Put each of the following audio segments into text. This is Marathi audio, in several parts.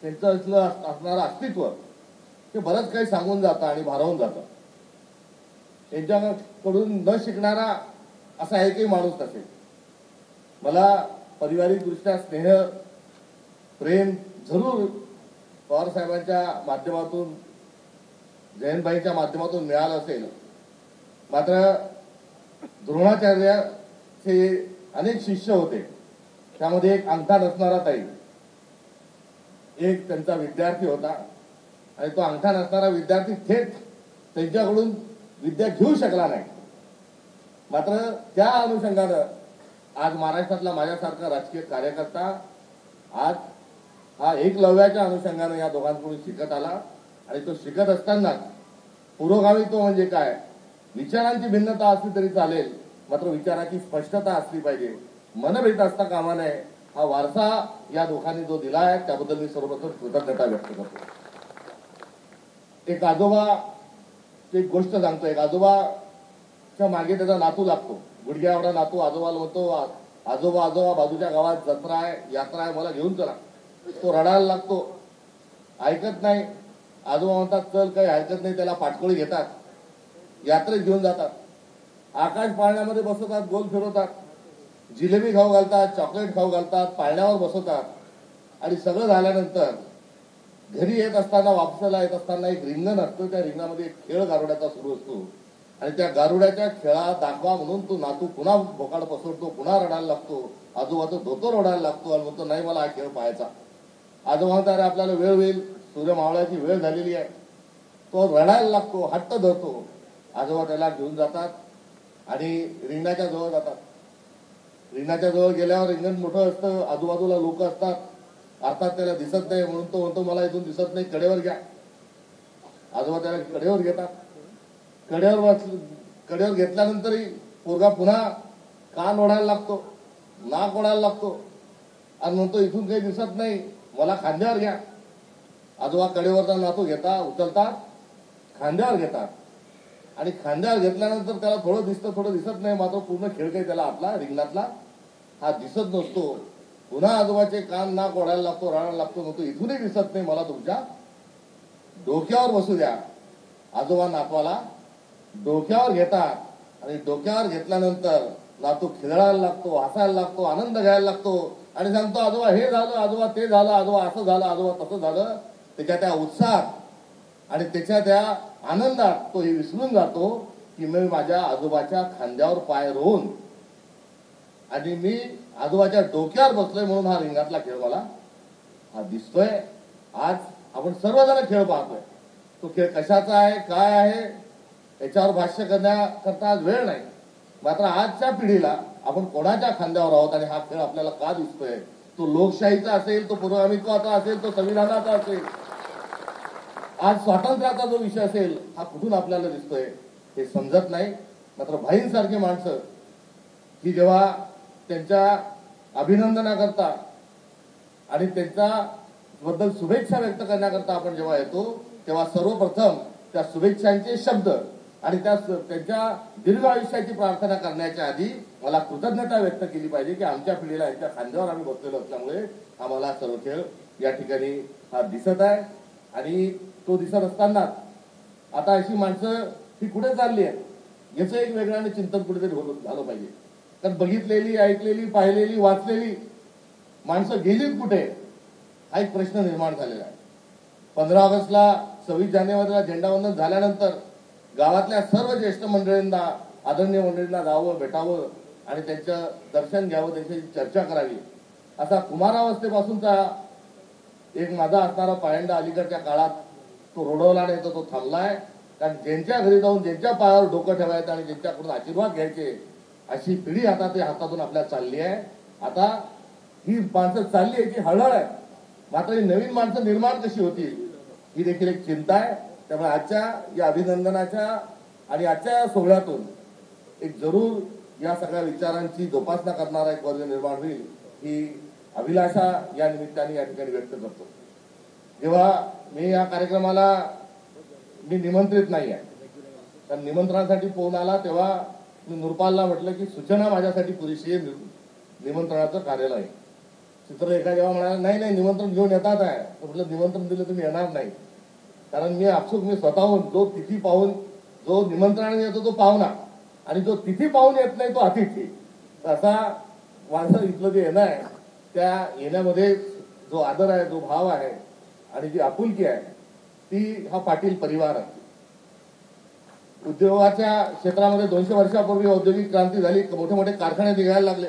त्यांचं असणारं अस्तित्व हे बरंच काही सांगून जातं आणि भारावून जातं. त्यांच्याकडून न शिकणारा असा एकही माणूस नसेल. मला पारिवारिकदृष्ट्या स्नेह प्रेम जरूर पवार साहेबांच्या माध्यमातून जयंतभाईच्या माध्यमातून मिळालं असेल. मात्र द्रोणाचार्याचे अनेक शिष्य होते. त्यामध्ये एक अंगठा नसणारा ताई एक त्यांचा विद्यार्थी होता आणि तो अंगठा नसणारा विद्यार्थी थेट त्यांच्याकडून विद्या घेऊ शकला नाही. मात्र त्या अनुषंगानं आज महाराष्ट्रातला माझ्यासारखा राजकीय कार्यकर्ता आज हा एकलव्याच्या अनुषंगानं या दोघांकडून शिकत आला. आणि तो शिकत असताना पुरोगामी तो म्हणजे काय, विचारांची भिन्नता असली तरी चालेल, मात्र विचाराची स्पष्टता असली पाहिजे. मनभेद असता कामा नये. हा वारसा या दोघांनी जो दिला आहे त्याबद्दल मी सर्वप्रथम कृतज्ञता व्यक्त करतो. एक आजोबा एक गोष्ट सांगतो. एक आजोबाच्या मागे त्याचा नातू लागतो. गुडघ्या एवढा नातू आजोबाला म्हणतो, आजोबा आजोबा बाजूच्या गावात जत्रा आहे, यात्रा आहे, मला घेऊन चला. तो रडायला लागतो, ऐकत नाही. आजोबा म्हणतात चल, काही ऐकत नाही. त्याला पाटकोळी घेतात, यात्रेत घेऊन जातात. आकाश पाळण्यामध्ये बसवतात, गोल फिरवतात, जिलेबी खाऊ घालतात, चॉकलेट खाऊ घालतात, पाळण्यावर बसवतात. आणि सगळं झाल्यानंतर घरी येत असताना, वापसाला येत असताना एक रिंगण असतं. त्या रिंगणामध्ये एक खेळ गारुड्याचा सुरू असतो आणि त्या गारुड्याच्या खेळा दाखवा म्हणून तो नातू पुन्हा भोकाड पसरतो, पुन्हा रडायला लागतो. आजोबाचं धोतर रडायला लागतो आणि म्हणतो नाही मला हा खेळ पाहायचा. आजोबा म्हणतात अरे आपल्याला वेळ होईल, सूर्य मावळ्याची वेळ झालेली आहे. तो रडायला लागतो, हट्ट धरतो. आजोबा त्याला घेऊन जातात आणि रिंगणाच्या जवळ जातात. रिंगणाच्या जवळ गेल्यावर रिंगण मोठं असतं, आजूबाजूला लोक असतात. अर्थात त्याला दिसत नाही म्हणून तो म्हणतो मला इथून दिसत नाही, कडेवर घ्या. आजोबा त्याला कडेवर घेतात. कडेवर घेतल्यानंतरही पोरगा पुन्हा कान ओढायला लागतो, नाक ओढायला लागतो आणि म्हणतो इथून काही दिसत नाही, मला खांद्यावर घ्या. आजोबा कडेवरचा नातू घेता उचलतात, खांद्यावर घेतात आणि खांद्यावर घेतल्यानंतर त्याला थोडं दिसतं, थोडं दिसत नाही. मात्र पूर्ण खेळ काही त्याला आपला रिंगणातला हा दिसत नसतो. पुन्हा आजोबाचे कान नाक ओढायला लागतो, रडायला लागतो. म्हणतो इथूनही दिसत नाही, मला तुमच्या डोक्यावर बसू द्या. आजोबा नातवाला डोक्यावर घेतात आणि डोक्यावर घेतल्यानंतर नातू खिदळायला लागतो, हसायला लागतो, आनंद घ्यायला लागतो आणि सांगतो आजोबा हे झालं, आजोबा ते झालं, आजोबा असं झालं, आजोबा तसं झालं. त्याच्या त्या उत्साहात आणि त्याच्या त्या आनंदात तो हे विसरून जातो की मी माझ्या आजोबाच्या खांद्यावर पाय रोवून आणि मी आजोबाच्या डोक्यावर बसलोय म्हणून हा रिंगातला खेळ मला हा दिसतोय. आज आपण सर्वजण खेळ पाहतोय. तो खेळ कशाचा आहे, काय आहे याच्यावर भाष्य करण्याकरता आज वेळ नाही. मात्र आजच्या पिढीला आपण कोणाच्या खांद्यावर आहोत आणि हा खेळ आपल्याला का दिसतोय, तो लोकशाहीचा असेल, तो पुरोगामित्वाचा असेल, तो संविधानाचा असेल, आज स्वातंत्र्याचा जो विषय असेल, हा कुठून आपल्याला दिसतोय हे समजत नाही. मात्र भाईंसारखी माणसं की जेव्हा त्यांच्या अभिनंदनाकरता आणि त्यांच्या बद्दल शुभेच्छा व्यक्त करण्याकरता आपण जेव्हा येतो, तेव्हा सर्वप्रथम त्या शुभेच्छांचे शब्द आणि त्यांच्या दीर्घ आयुष्याची प्रार्थना करण्याच्या आधी मला कृतज्ञता व्यक्त केली पाहिजे की आमच्या पिढीला यांच्या खांद्यावर आम्ही बसलेलो असल्यामुळे आम्हाला सर्व खेळ या ठिकाणी हा दिसत आहे. आणि तो दिसत असताना आता अशी माणसं ही कुठे चालली आहेत याचं एक वेगळ्याने चिंतन कुठेतरी झालं पाहिजे. कारण बघितलेली, ऐकलेली, पाहिलेली, वाचलेली माणसं गेलीत कुठे हा एक प्रश्न निर्माण झालेला आहे. 15 ऑगस्टला 26 जानेवारीला झेंडावंदन झाल्यानंतर गावातल्या सर्व ज्येष्ठ मंडळींना, आदरणीय मंडळींना जावं, भेटावं आणि त्यांचं दर्शन घ्यावं, त्यांच्याशी चर्चा करावी असा कुमारावस्थेपासूनचा एक माझा असणारा पायंडा अलीकडच्या काळात तो रोडवला नाही तर तो थांबलाय. कारण ज्यांच्या घरी जाऊन ज्यांच्या पायावर डोकं ठेवायचं आणि ज्यांच्याकडून आशीर्वाद घ्यायचे अशी पिढी आता ते हातातून आपल्या चालली आहे. आता ही माणसं चालली याची हळहळ आहे. मात्र ही नवीन माणसं निर्माण कशी होतील ही देखील एक चिंता आहे. त्यामुळे आजच्या या अभिनंदनाच्या आणि आजच्या सोहळ्यातून एक जरूर या सगळ्या विचारांची जोपासना करणारा एक वर्ग निर्माण होईल ही अभिलाषा या निमित्ताने या ठिकाणी व्यक्त करतो. जेव्हा मी या कार्यक्रमाला मी निमंत्रित नाही आहे, कारण निमंत्रणासाठी फोन आला तेव्हा मी नुरपालला म्हटलं की सूचना माझ्यासाठी पुरेशी आहे, निमंत्रणाचं कार्यालय चित्रलेखा जेव्हा म्हणाला नाही नाही निमंत्रण घेऊन येतात आहे, तर म्हटलं निमंत्रण दिलं तुम्ही येणार नाही, कारण मी आपसूक मी स्वतःहून जो तिथी पाहून जो निमंत्रणाने येतो तो पाहुणा आणि जो तिथी पाहून येत नाही तो अतिथी, असा माझं इथलं जे येणं आहे त्या येण्यामध्ये जो आदर आहे, जो भाव आहे आणि जी आपुलकी आहे ती हा पाटील परिवार आहे. उद्योगाच्या क्षेत्रामध्ये 200 वर्षापूर्वी औद्योगिक क्रांती झाली, मोठे मोठे कारखाने निघायला लागले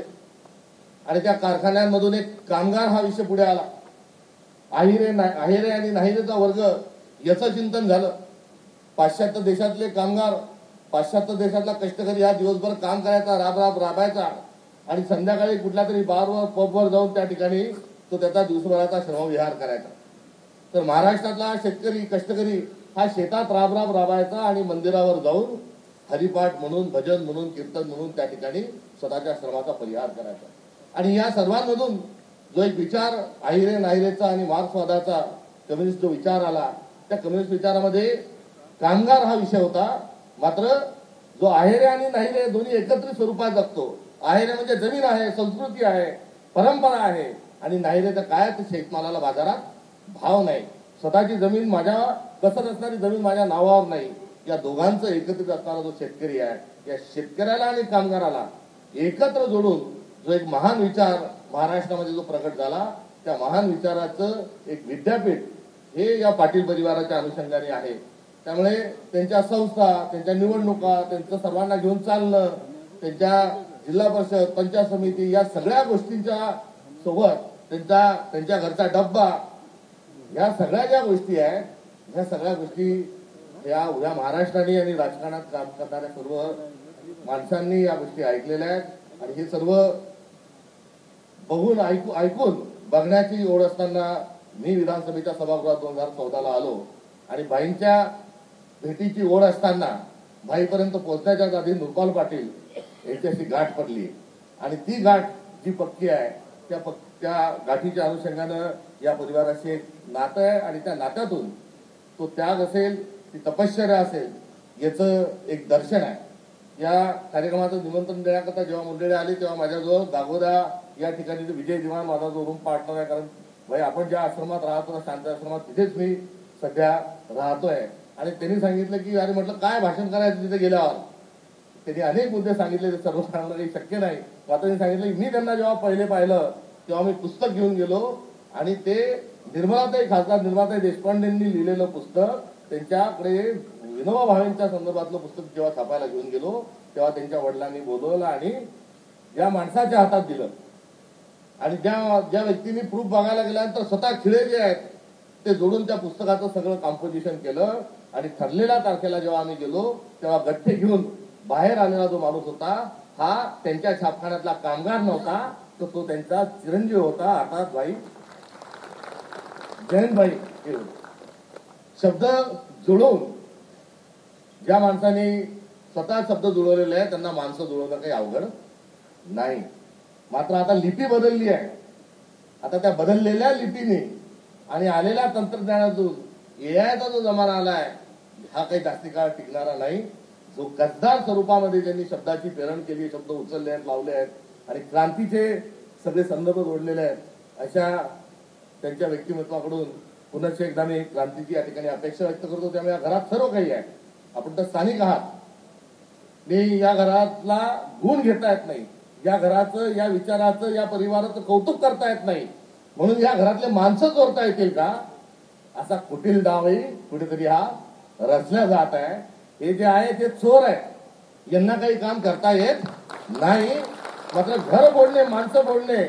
आणि त्या कारखान्यांमधून एक कामगार हा विषय पुढे आला. आहेरे आणि नाहिरेचा वर्ग याचं चिंतन झालं. पाश्चात्य देशातले कामगार, पाश्चात्य देशातला कष्टकरी हा दिवसभर काम करायचा, राबायचा आणि संध्याकाळी कुठल्या तरी बारवर पबवर जाऊन त्या ठिकाणी तो त्याचा दिवसभराचा श्रमविहार करायचा. तर महाराष्ट्रातला शेतकरी कष्टकरी हा शेतात राबायचा आणि मंदिरावर जाऊन हरिपाठ म्हणून, भजन म्हणून, कीर्तन म्हणून त्या ठिकाणी स्वतःच्या श्रमाचा परिहार करायचा. आणि या सर्वांमधून जो एक विचार आहिरे नाहिरेचा आणि मार्क्सवादाचा कम्युनिस्ट जो विचार आला, त्या कम्युनिस्ट विचारामध्ये कामगार हा विषय होता. मात्र जो आहेरे आणि नाहिरे दोन्ही एकत्रित स्वरूपात जगतो. आहेरे म्हणजे जमीन आहे, संस्कृती आहे, परंपरा आहे आणि नाहिरे तर काय, तर शेतमालाला बाजारात भाव नाही, स्वतःची जमीन माझ्या कसं असणारी जमीन माझ्या नावावर नाही. या दोघांचं एकत्रित असणारा जो शेतकरी आहे, या शेतकऱ्याला आणि कामगाराला एकत्र जोडून जो एक महान विचार महाराष्ट्रामध्ये जो प्रकट झाला, त्या महान विचाराचं एक विद्यापीठ हे या पाटील परिवाराच्या अनुषंगाने आहे. त्यामुळे त्यांच्या संस्था, त्यांच्या निवडणुका, त्यांचं सर्वांना घेऊन चालणं, त्यांच्या जिल्हा परिषद, पंचायत समिती या सगळ्या गोष्टींच्या सोबत त्यांच्या घरचा डब्बा, या सगळ्या ज्या गोष्टी आहेत, ह्या सगळ्या गोष्टी या उद्या महाराष्ट्राने आणि राजकारणात काम करणाऱ्या सर्व माणसांनी या गोष्टी ऐकलेल्या आहेत आणि हे सर्व बघून ऐकून बघण्याची ओढ असताना मी विधानसभेच्या सभागृहात 2014ला आलो आणि भाईंच्या भेटीची ओढ असताना भाईपर्यंत पोहोचण्याच्या आधी नुरपाल पाटील यांच्याशी गाठ पडली आणि ती गाठ जी पक्की आहे त्या गाठीच्या अनुषंगानं या परिवाराशी एक नातं आहे आणि त्या नात्यातून तो त्याग असेल, ती तपश्चर्या असेल, याचं एक दर्शन आहे. या कार्यक्रमाचं निमंत्रण देण्याकरता जेव्हा मुंडेडे आले तेव्हा माझ्याजवळ दागोदा या ठिकाणी विजय दिवाण माझा जो रूम पार्टनर आहे, कारण भाई आपण ज्या आश्रमात राहतो ना शांत आश्रमात, तिथेच मी सध्या राहतोय. आणि त्यांनी सांगितलं की अरे म्हटलं काय भाषण करायचं तिथे गेल्यावर. त्यांनी अनेक मुद्दे सांगितले, सर्व सांगणं काही शक्य नाही. मात्र त्यांनी सांगितलं मी त्यांना जेव्हा पहिले पाहिलं तेव्हा मी पुस्तक घेऊन गेलो आणि ते निर्मलाताई खासदार निर्मलाताई देशपांडेंनी लिहिलेलं पुस्तक, त्यांच्याकडे विनोबा भावेंच्या संदर्भातलं पुस्तक जेव्हा छापायला घेऊन गेलो तेव्हा त्यांच्या वडिलांनी बोलवलं आणि या माणसाच्या हातात दिलं. आणि ज्या व्यक्तींनी प्रूफ बघायला गेल्यानंतर स्वतः खिळे जे आहेत ते जोडून त्या पुस्तकाचं सगळं कॉम्पोजिशन केलं आणि ठरलेल्या तारखेला जेव्हा आम्ही गेलो तेव्हा गठ्ठे घेऊन बाहेर आलेला जो माणूस होता हा त्यांच्या छापखान्यातला कामगार नव्हता, तर तो त्यांचा चिरंजीव होता, अर्थात भाई जयंतभाई. शब्द जुळवून ज्या माणसांनी स्वतः शब्द जुळवलेले आहेत त्यांना माणसं जुळवणं काही अवघड नाही. मात्र आता लिपी बदलली आहे. आता त्या बदललेल्या लिपीने आणि आलेल्या तंत्रज्ञानातून एआयचा जो जमाना आलाय हा काही जास्ती काळ टिकणारा नाही. जो कसदार स्वरूपामध्ये ज्यांनी शब्दाची प्रेरण केली, शब्द उचलले आहेत, लावले आहेत आणि क्रांतीचे सगळे संदर्भ जोडलेले आहेत, अशा त्यांच्या व्यक्तिमत्वाकडून पुनश्च एकदा मी क्रांतीची या ठिकाणी अपेक्षा व्यक्त करतो. त्यामुळे या घरात सर्व काही आहे. आपण तर स्थानिक आहात. मी या घरातला गुण घेता येत नाही, या घराचं, या विचाराचं, या परिवाराचं कौतुक करता येत नाही, म्हणून या घरातले माणसं चोरता येतील का असा कुटील डावही कुठेतरी हा रचल्या जात आहे. हे जे आहे ते चोर आहे, यांना काही काम करता येत नाही. मात्र घर बोलणे, माणसं बोलणे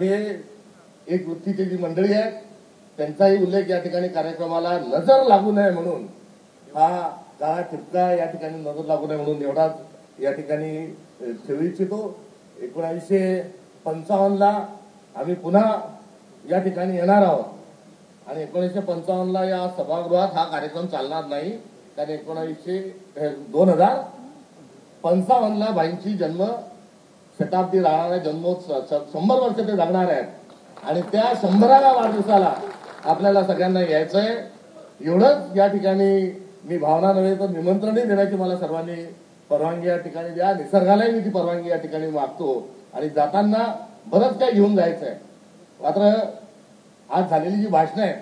हे एक वृत्तीची जी मंडळी आहे त्यांचाही उल्लेख या ठिकाणी कार्यक्रमाला नजर लागू नये म्हणून, हा काळा ठिपका या ठिकाणी नजर लागू नये म्हणून एवढाच या ठिकाणी ठेवू इच्छितो. 1955ला आम्ही पुन्हा या ठिकाणी येणार आहोत आणि 1955ला या सभागृहात हा कार्यक्रम चालणार नाही, कारण 2055ला भाईंची जन्म शताब्दी राहणार आहे, जन्मोत्सव 100 वर्ष ते जगणार आहेत आणि त्या 100व्या वाढदिवसाला आपल्याला सगळ्यांना यायचंय. एवढंच या ठिकाणी मी भावना नव्हे तर निमंत्रणही देण्याची मला सर्वांनी परवानगी या ठिकाणी द्या. निसर्गालाही मी ती परवानगी या ठिकाणी मागतो आणि जाताना बरंच काही घेऊन जायचंय. मात्र आज झालेली जी भाषणं आहे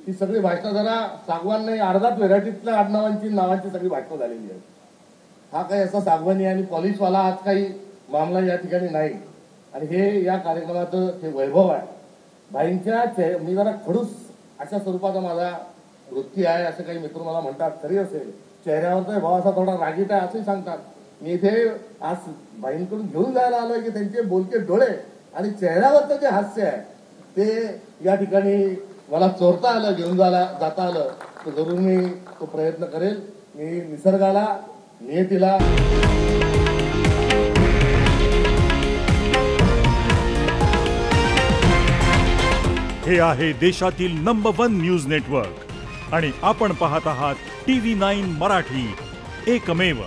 ती सगळी भाषणं जरा सागवान नाही, अर्धाच व्हेरायटीतल्या आडनावांची नावांची सगळी भाषणं झालेली आहेत. हा काही असा सागवानी आणि पॉलिशवाला आज काही मामला या ठिकाणी नाही. आणि हे या कार्यक्रमाचं हे वैभव आहे. भाईंच्या मी जरा खडूस अशा स्वरूपाचा माझा वृत्ती आहे असं काही मित्र मला म्हणतात. खरी असेल, चेहऱ्यावरचा भाव असा थोडा रागीट आहे असंही सांगतात. मी इथे आज भाईंकडून घेऊन जायला आलोय की त्यांचे बोलके डोळे आणि चेहऱ्यावरचं जे हास्य आहे ते या ठिकाणी मला चोरता आलं, घेऊन जाता आलं तर जरूर मी तो प्रयत्न करेल. मी निसर्गाला, नियतीला हे आहे देशातील नंबर 1 न्यूज नेटवर्क आणि आपण पाहत आहात TV9 मराठी, एकमेव.